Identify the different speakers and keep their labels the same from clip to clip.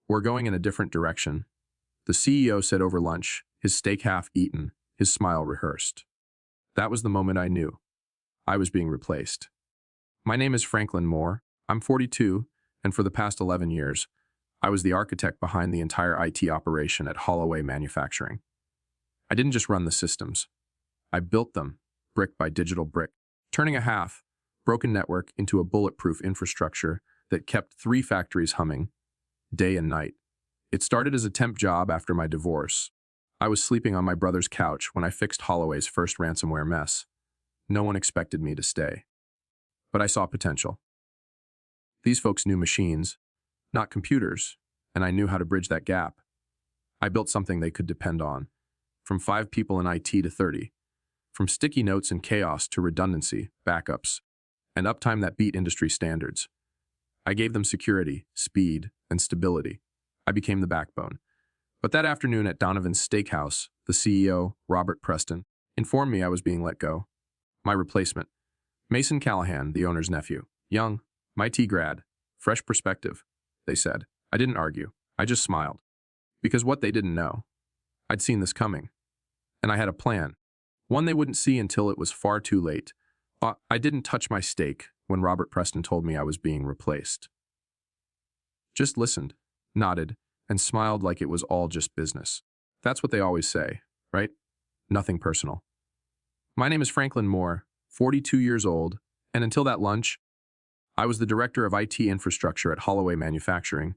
Speaker 1: We're going in a different direction. The CEO said over lunch, his steak half eaten, his smile rehearsed. That was the moment I knew. I was being replaced. My name is Franklin Moore. I'm 42, and for the past 11 years, I was the architect behind the entire IT operation at Holloway Manufacturing. I didn't just run the systems. I built them, brick by digital brick, turning a half, broken network into a bulletproof infrastructure that kept 3 factories humming, day and night. It started as a temp job after my divorce. I was sleeping on my brother's couch when I fixed Holloway's first ransomware mess. No one expected me to stay. But I saw potential. These folks knew machines, not computers, and I knew how to bridge that gap. I built something they could depend on, from 5 people in IT to 30, from sticky notes and chaos to redundancy, backups, and uptime that beat industry standards. I gave them security, speed, and stability. I became the backbone. But that afternoon at Donovan's Steakhouse, the CEO, Robert Preston, informed me I was being let go. My replacement, Mason Callahan, the owner's nephew, young, MIT grad, fresh perspective, they said. I didn't argue. I just smiled. Because what they didn't know, I'd seen this coming. And I had a plan. One they wouldn't see until it was far too late. I didn't touch my steak when Robert Preston told me I was being replaced. Just listened, nodded, and smiled like it was all just business. That's what they always say, right? Nothing personal. My name is Franklin Moore, 42 years old, and until that lunch, I was the director of IT infrastructure at Holloway Manufacturing,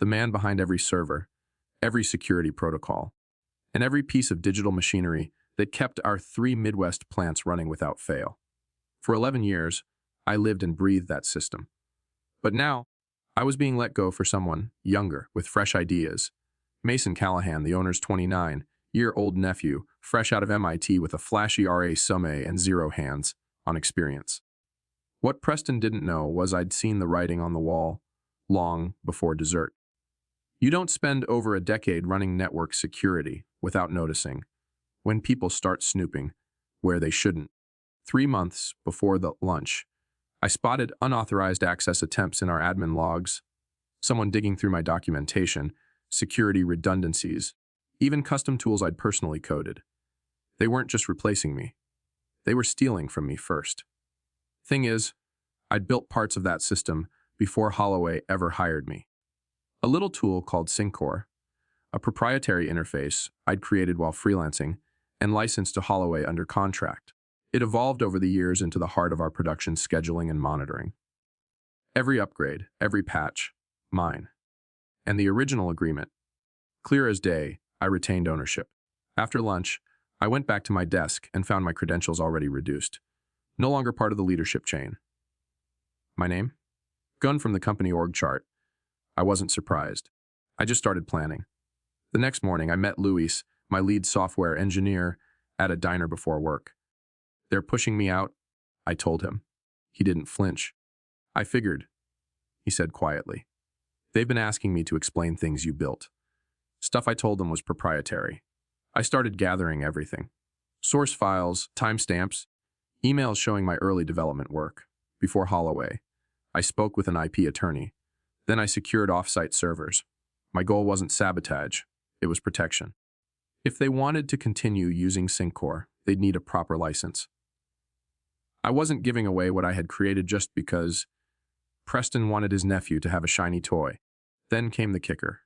Speaker 1: the man behind every server, every security protocol, and every piece of digital machinery that kept our 3 Midwest plants running without fail. For 11 years, I lived and breathed that system. But now, I was being let go for someone younger, with fresh ideas. Mason Callahan, the owner's 29-year-old nephew, fresh out of MIT with a flashy RA Summe and 0 hands-on experience. What Preston didn't know was I'd seen the writing on the wall long before dessert. You don't spend over a decade running network security without noticing when people start snooping where they shouldn't. 3 months before the lunch, I spotted unauthorized access attempts in our admin logs, someone digging through my documentation, security redundancies, even custom tools I'd personally coded. They weren't just replacing me. They were stealing from me first. Thing is, I'd built parts of that system before Holloway ever hired me. A little tool called SyncCore, a proprietary interface I'd created while freelancing and licensed to Holloway under contract. It evolved over the years into the heart of our production scheduling and monitoring. Every upgrade, every patch, mine. And the original agreement. Clear as day, I retained ownership. After lunch, I went back to my desk and found my credentials already reduced. No longer part of the leadership chain. My name? Gun from the company org chart. I wasn't surprised. I just started planning. The next morning, I met Luis, my lead software engineer, at a diner before work. They're pushing me out, I told him. He didn't flinch. I figured, he said quietly. They've been asking me to explain things you built. Stuff I told them was proprietary. I started gathering everything. Source files, timestamps, emails showing my early development work. Before Holloway, I spoke with an IP attorney. Then I secured off-site servers. My goal wasn't sabotage, it was protection. If they wanted to continue using SyncCore, they'd need a proper license. I wasn't giving away what I had created just because Preston wanted his nephew to have a shiny toy. Then came the kicker.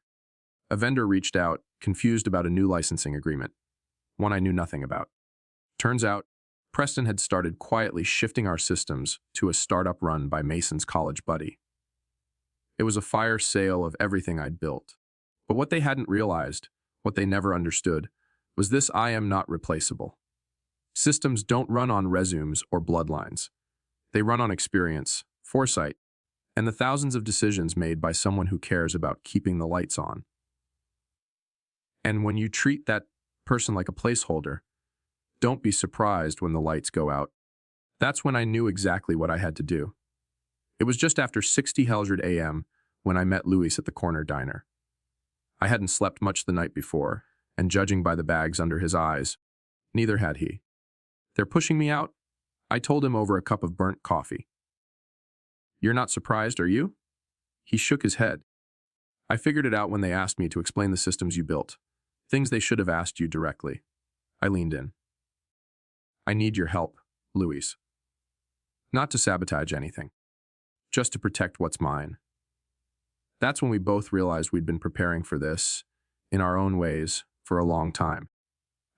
Speaker 1: A vendor reached out, confused about a new licensing agreement, one I knew nothing about. Turns out, Preston had started quietly shifting our systems to a startup run by Mason's college buddy. It was a fire sale of everything I'd built. But what they hadn't realized, what they never understood, was this: I am not replaceable. Systems don't run on resumes or bloodlines. They run on experience, foresight, and the thousands of decisions made by someone who cares about keeping the lights on. And when you treat that person like a placeholder, don't be surprised when the lights go out. That's when I knew exactly what I had to do. It was just after 60 Helgerd a.m. when I met Luis at the corner diner. I hadn't slept much the night before, and judging by the bags under his eyes, neither had he. They're pushing me out? I told him over a cup of burnt coffee. You're not surprised, are you? He shook his head. I figured it out when they asked me to explain the systems you built. Things they should have asked you directly. I leaned in. I need your help, Louise. Not to sabotage anything. Just to protect what's mine. That's when we both realized we'd been preparing for this, in our own ways, for a long time.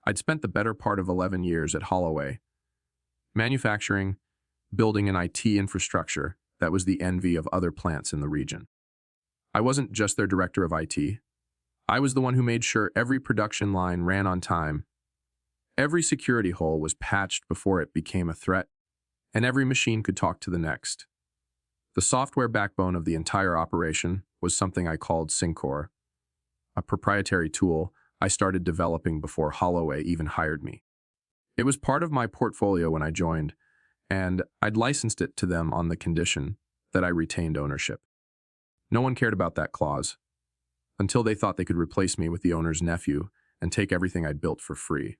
Speaker 1: I'd spent the better part of 11 years at Holloway, manufacturing, building an IT infrastructure that was the envy of other plants in the region. I wasn't just their director of IT. I was the one who made sure every production line ran on time, every security hole was patched before it became a threat, and every machine could talk to the next. The software backbone of the entire operation was something I called SyncCore, a proprietary tool I started developing before Holloway even hired me. It was part of my portfolio when I joined, and I'd licensed it to them on the condition that I retained ownership. No one cared about that clause, until they thought they could replace me with the owner's nephew and take everything I'd built for free.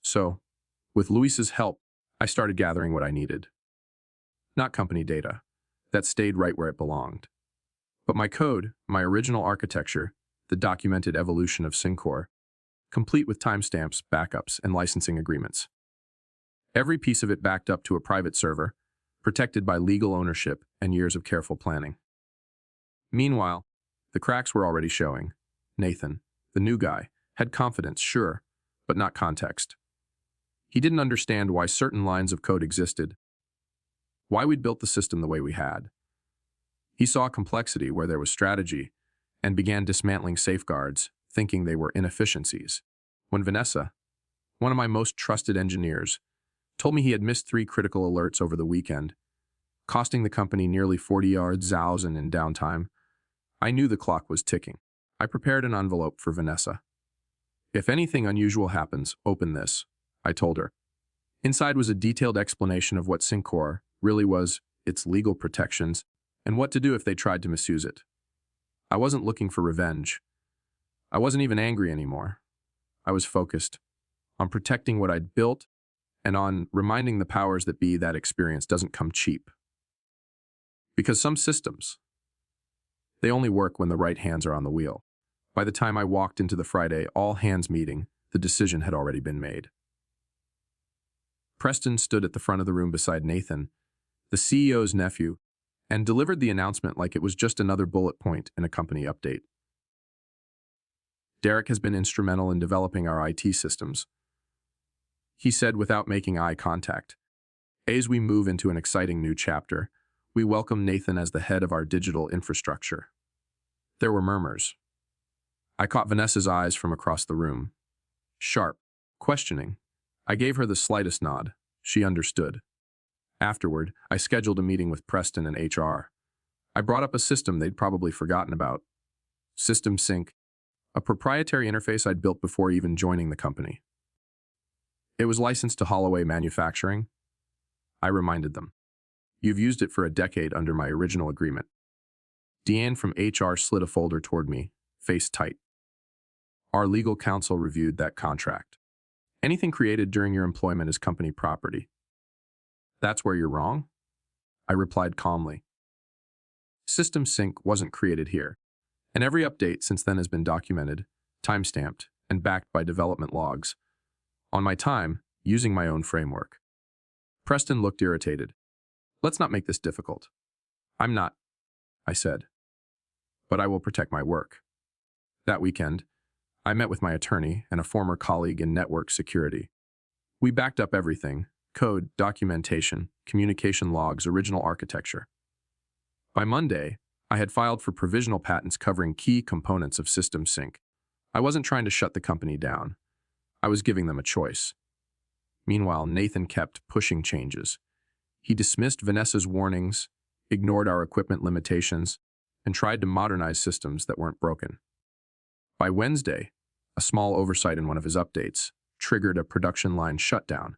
Speaker 1: So, with Luis's help, I started gathering what I needed. Not company data. That stayed right where it belonged. But my code, my original architecture, the documented evolution of SyncCore, complete with timestamps, backups, and licensing agreements. Every piece of it backed up to a private server, protected by legal ownership and years of careful planning. Meanwhile, the cracks were already showing. Nathan, the new guy, had confidence, sure, but not context. He didn't understand why certain lines of code existed, why we'd built the system the way we had. He saw complexity where there was strategy and began dismantling safeguards, thinking they were inefficiencies. When Vanessa, one of my most trusted engineers, told me he had missed 3 critical alerts over the weekend, costing the company nearly 40,000 in downtime, I knew the clock was ticking. I prepared an envelope for Vanessa. If anything unusual happens, open this, I told her. Inside was a detailed explanation of what SyncCore really was, its legal protections, and what to do if they tried to misuse it. I wasn't looking for revenge. I wasn't even angry anymore. I was focused on protecting what I'd built and on reminding the powers that be that experience doesn't come cheap. Because some systems, they only work when the right hands are on the wheel. By the time I walked into the Friday all-hands meeting, the decision had already been made. Preston stood at the front of the room beside Nathan, the CEO's nephew, and delivered the announcement like it was just another bullet point in a company update. Derek has been instrumental in developing our IT systems, he said without making eye contact. As we move into an exciting new chapter, we welcome Nathan as the head of our digital infrastructure. There were murmurs. I caught Vanessa's eyes from across the room. Sharp, questioning. I gave her the slightest nod. She understood. Afterward, I scheduled a meeting with Preston and HR. I brought up a system they'd probably forgotten about. System Sync, a proprietary interface I'd built before even joining the company. It was licensed to Holloway Manufacturing. I reminded them. You've used it for a decade under my original agreement. Deanne from HR slid a folder toward me, face tight. Our legal counsel reviewed that contract. Anything created during your employment is company property. That's where you're wrong? I replied calmly. System Sync wasn't created here, and every update since then has been documented, timestamped, and backed by development logs. On my time, using my own framework. Preston looked irritated. Let's not make this difficult. I'm not, I said. But I will protect my work. That weekend, I met with my attorney and a former colleague in network security. We backed up everything: code, documentation, communication logs, original architecture. By Monday, I had filed for provisional patents covering key components of System Sync. I wasn't trying to shut the company down. I was giving them a choice. Meanwhile, Nathan kept pushing changes. He dismissed Vanessa's warnings, ignored our equipment limitations, and tried to modernize systems that weren't broken. By Wednesday, a small oversight in one of his updates triggered a production line shutdown.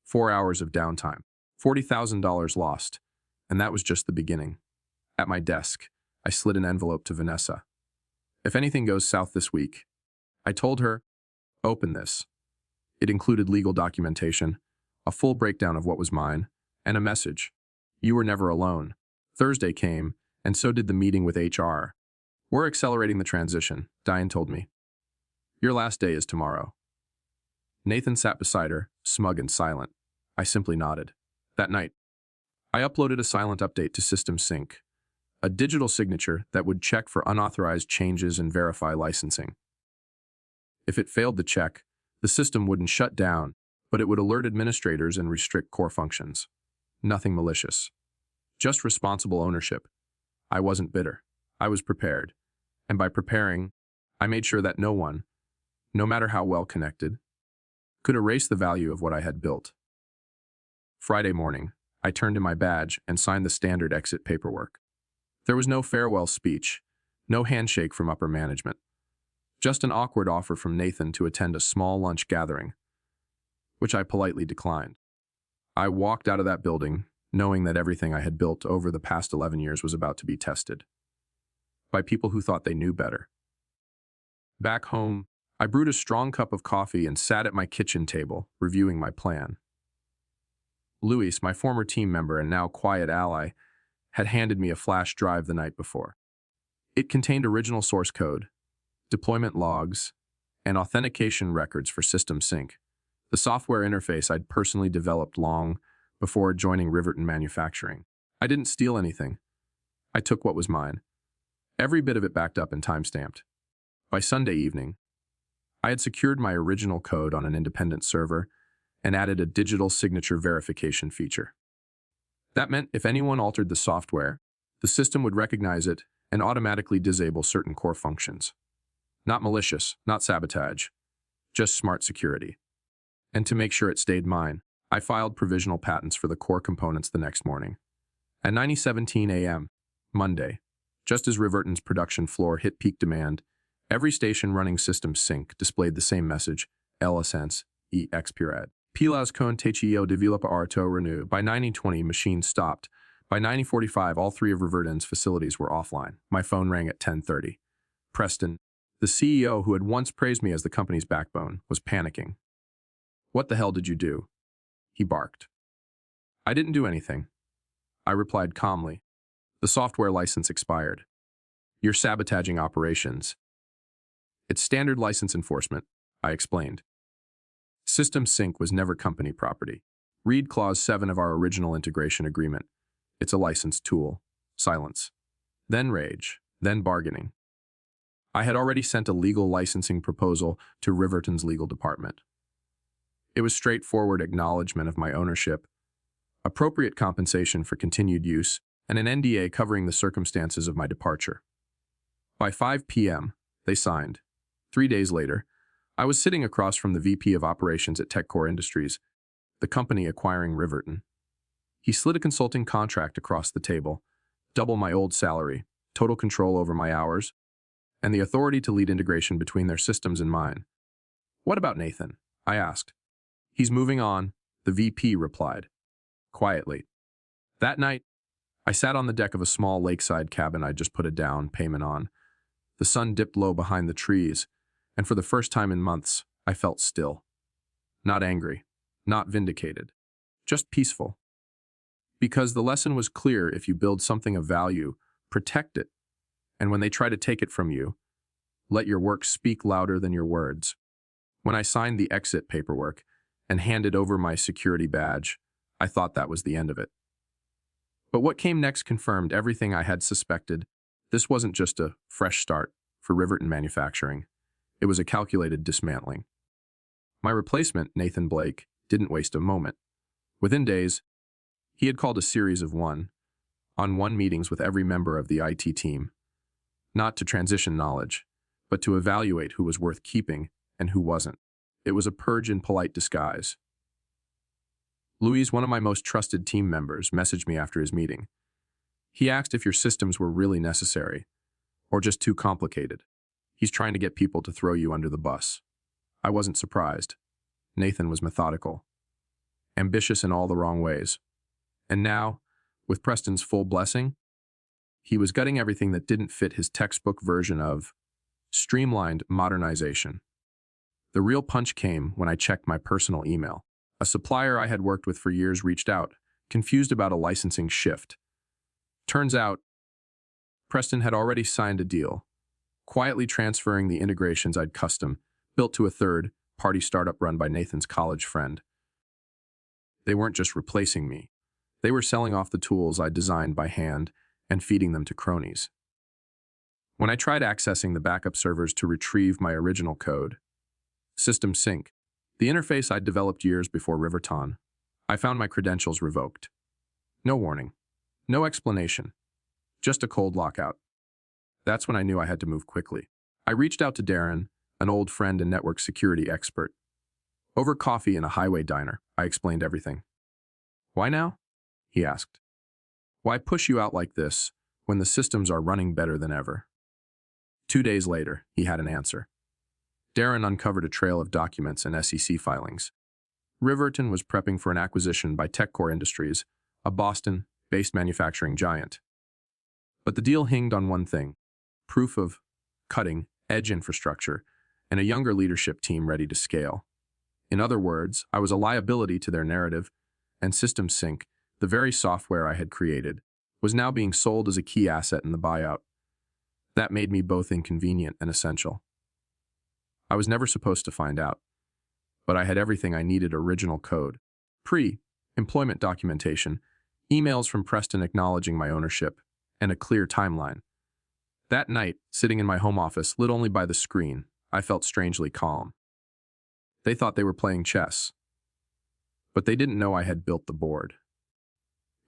Speaker 1: 4 hours of downtime, $40,000 lost, and that was just the beginning. At my desk, I slid an envelope to Vanessa. If anything goes south this week, I told her, open this. It included legal documentation, a full breakdown of what was mine, and a message. You were never alone. Thursday came, and so did the meeting with HR. We're accelerating the transition, Diane told me. Your last day is tomorrow. Nathan sat beside her, smug and silent. I simply nodded. That night, I uploaded a silent update to System Sync, a digital signature that would check for unauthorized changes and verify licensing. If it failed to check, the system wouldn't shut down, but it would alert administrators and restrict core functions. Nothing malicious. Just responsible ownership. I wasn't bitter. I was prepared. And by preparing, I made sure that no one, no matter how well connected, could erase the value of what I had built. Friday morning, I turned in my badge and signed the standard exit paperwork. There was no farewell speech, no handshake from upper management. Just an awkward offer from Nathan to attend a small lunch gathering, which I politely declined. I walked out of that building, knowing that everything I had built over the past 11 years was about to be tested by people who thought they knew better. Back home, I brewed a strong cup of coffee and sat at my kitchen table, reviewing my plan. Luis, my former team member and now quiet ally, had handed me a flash drive the night before. It contained original source code, deployment logs, and authentication records for System Sync, the software interface I'd personally developed long before joining Riverton Manufacturing. I didn't steal anything. I took what was mine. Every bit of it backed up and time-stamped. By Sunday evening, I had secured my original code on an independent server and added a digital signature verification feature. That meant if anyone altered the software, the system would recognize it and automatically disable certain core functions. Not malicious, not sabotage, just smart security. And to make sure it stayed mine, I filed provisional patents for the core components the next morning. At 9:17 a.m., Monday, just as Riverton's production floor hit peak demand, every station running System Sync displayed the same message, LSense, expirad. Pilas con techio developa arto renew. By 9:20, machines stopped. By 9:45, all three of Riverton's facilities were offline. My phone rang at 10:30. Preston, the CEO who had once praised me as the company's backbone, was panicking. What the hell did you do? He barked. I didn't do anything. I replied calmly. The software license expired. You're sabotaging operations. It's standard license enforcement, I explained. System Sync was never company property. Read Clause 7 of our original integration agreement. It's a licensed tool. Silence. Then rage. Then bargaining. I had already sent a legal licensing proposal to Riverton's legal department. It was straightforward acknowledgement of my ownership, appropriate compensation for continued use, and an NDA covering the circumstances of my departure. By 5 p.m., they signed. 3 days later, I was sitting across from the VP of Operations at SyncCore Industries, the company acquiring Riverton. He slid a consulting contract across the table, double my old salary, total control over my hours, and the authority to lead integration between their systems and mine. What about Nathan? I asked. He's moving on, the VP replied, quietly. That night, I sat on the deck of a small lakeside cabin I'd just put a down payment on. The sun dipped low behind the trees, and for the first time in months, I felt still. Not angry, not vindicated, just peaceful. Because the lesson was clear: if you build something of value, protect it. And when they try to take it from you, let your work speak louder than your words. When I signed the exit paperwork and handed over my security badge, I thought that was the end of it. But what came next confirmed everything I had suspected. This wasn't just a fresh start for Riverton Manufacturing. It was a calculated dismantling. My replacement, Nathan Blake, didn't waste a moment. Within days, he had called a series of one-on-one meetings with every member of the IT team, not to transition knowledge, but to evaluate who was worth keeping and who wasn't. It was a purge in polite disguise. Luis, one of my most trusted team members, messaged me after his meeting. He asked if your systems were really necessary, or just too complicated. He's trying to get people to throw you under the bus. I wasn't surprised. Nathan was methodical, ambitious in all the wrong ways. And now, with Preston's full blessing, he was gutting everything that didn't fit his textbook version of streamlined modernization. The real punch came when I checked my personal email. A supplier I had worked with for years reached out, confused about a licensing shift. Turns out, Preston had already signed a deal, quietly transferring the integrations I'd custom built to a third-party startup run by Nathan's college friend. They weren't just replacing me. They were selling off the tools I'd designed by hand and feeding them to cronies. When I tried accessing the backup servers to retrieve my original code, System Sync, the interface I'd developed years before Riverton, I found my credentials revoked. No warning. No explanation. Just a cold lockout. That's when I knew I had to move quickly. I reached out to Darren, an old friend and network security expert. Over coffee in a highway diner, I explained everything. "Why now?" he asked. "Why push you out like this when the systems are running better than ever?" 2 days later, he had an answer. Darren uncovered a trail of documents and SEC filings. Riverton was prepping for an acquisition by TechCore Industries, a Boston-based manufacturing giant. But the deal hinged on one thing: proof of cutting-edge infrastructure and a younger leadership team ready to scale. In other words, I was a liability to their narrative, and System Sync, the very software I had created, was now being sold as a key asset in the buyout. That made me both inconvenient and essential. I was never supposed to find out, but I had everything I needed: original code, pre-employment documentation, emails from Preston acknowledging my ownership, and a clear timeline. That night, sitting in my home office, lit only by the screen, I felt strangely calm. They thought they were playing chess, but they didn't know I had built the board.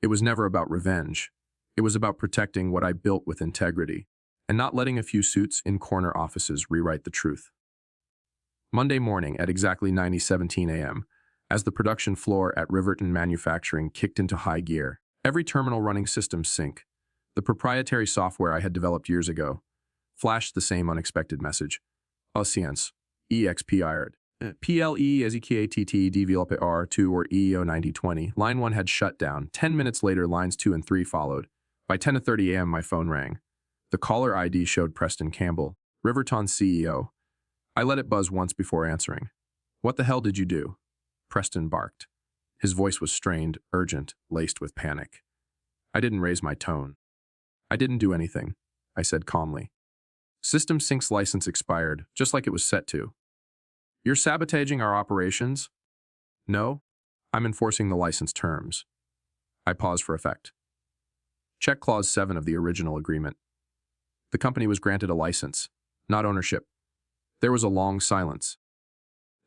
Speaker 1: It was never about revenge. It was about protecting what I built with integrity, and not letting a few suits in corner offices rewrite the truth. Monday morning at exactly 9:17 a.m., as the production floor at Riverton Manufacturing kicked into high gear, every terminal running System Sync, the proprietary software I had developed years ago, flashed the same unexpected message: Science, expired. PLE EZKATT DVLPR2 or EO9020. Line 1 had shut down. 10 minutes later, lines 2 and 3 followed. By 10:30 a.m., my phone rang. The caller ID showed Preston Campbell, Riverton's CEO. I let it buzz once before answering. "What the hell did you do?" Preston barked. His voice was strained, urgent, laced with panic. I didn't raise my tone. "I didn't do anything," I said calmly. "System Sync's license expired, just like it was set to." "You're sabotaging our operations?" "No, I'm enforcing the license terms." I paused for effect. Check Clause 7 of the original agreement. The company was granted a license, not ownership. There was a long silence.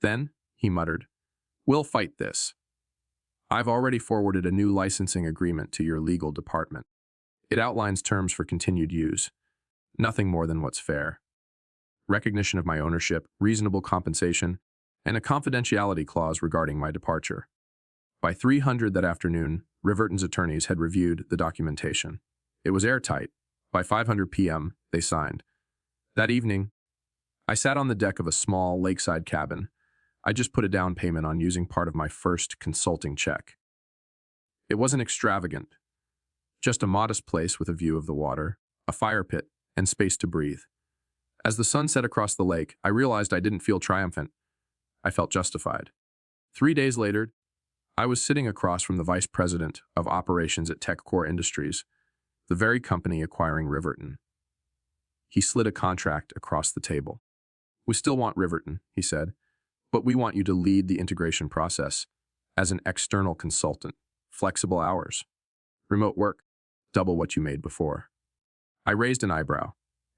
Speaker 1: Then, he muttered, "We'll fight this. I've already forwarded a new licensing agreement to your legal department. It outlines terms for continued use. Nothing more than what's fair. Recognition of my ownership, reasonable compensation, and a confidentiality clause regarding my departure." By 300 that afternoon, Riverton's attorneys had reviewed the documentation. It was airtight. By 500 p.m., they signed. That evening, I sat on the deck of a small lakeside cabin. I just put a down payment on using part of my first consulting check. It wasn't extravagant. Just a modest place with a view of the water, a fire pit, and space to breathe. As the sun set across the lake, I realized I didn't feel triumphant. I felt justified. 3 days later, I was sitting across from the vice president of operations at TechCore Industries, the very company acquiring Riverton. He slid a contract across the table. "We still want Riverton," he said, "but we want you to lead the integration process as an external consultant. Flexible hours. Remote work. Double what you made before." I raised an eyebrow.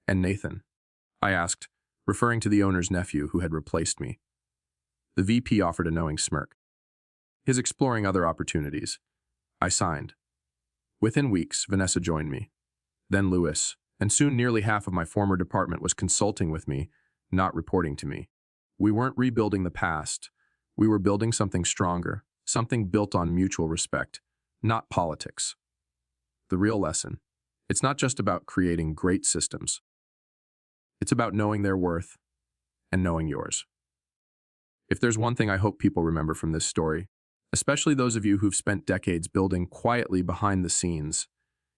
Speaker 1: "And Nathan?" I asked, referring to the owner's nephew who had replaced me. The VP offered a knowing smirk. "He's exploring other opportunities." I signed. Within weeks, Vanessa joined me. Then Louis, and soon nearly half of my former department was consulting with me, not reporting to me. We weren't rebuilding the past. We were building something stronger, something built on mutual respect, not politics. The real lesson: it's not just about creating great systems. It's about knowing their worth and knowing yours. If there's one thing I hope people remember from this story, especially those of you who've spent decades building quietly behind the scenes,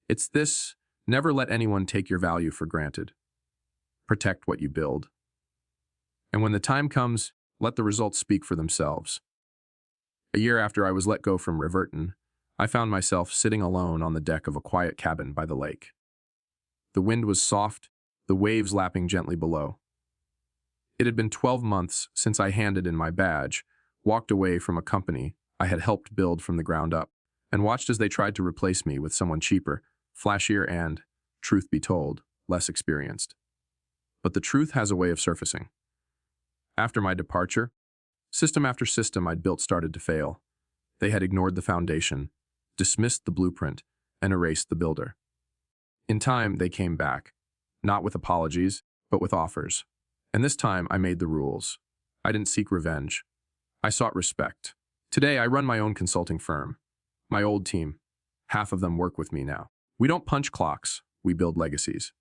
Speaker 1: it's this: never let anyone take your value for granted. Protect what you build. And when the time comes, let the results speak for themselves. A year after I was let go from Riverton, I found myself sitting alone on the deck of a quiet cabin by the lake. The wind was soft, the waves lapping gently below. It had been 12 months since I handed in my badge, walked away from a company I had helped build from the ground up, and watched as they tried to replace me with someone cheaper, flashier, and, truth be told, less experienced. But the truth has a way of surfacing. After my departure, system after system I'd built started to fail. They had ignored the foundation, dismissed the blueprint, and erased the builder. In time, they came back, not with apologies, but with offers. And this time, I made the rules. I didn't seek revenge. I sought respect. Today, I run my own consulting firm. My old team. Half of them work with me now. We don't punch clocks, we build legacies.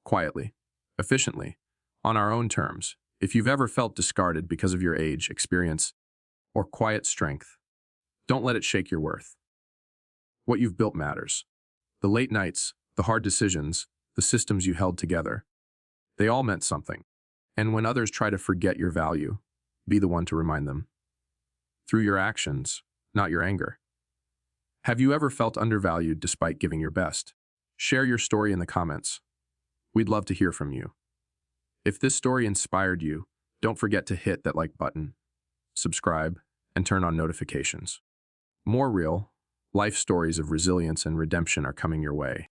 Speaker 1: Quietly, efficiently, on our own terms. If you've ever felt discarded because of your age, experience, or quiet strength, don't let it shake your worth. What you've built matters. The late nights, the hard decisions, the systems you held together, they all meant something. And when others try to forget your value, be the one to remind them. Through your actions, not your anger. Have you ever felt undervalued despite giving your best? Share your story in the comments. We'd love to hear from you. If this story inspired you, don't forget to hit that like button, subscribe, and turn on notifications. More real, life stories of resilience and redemption are coming your way.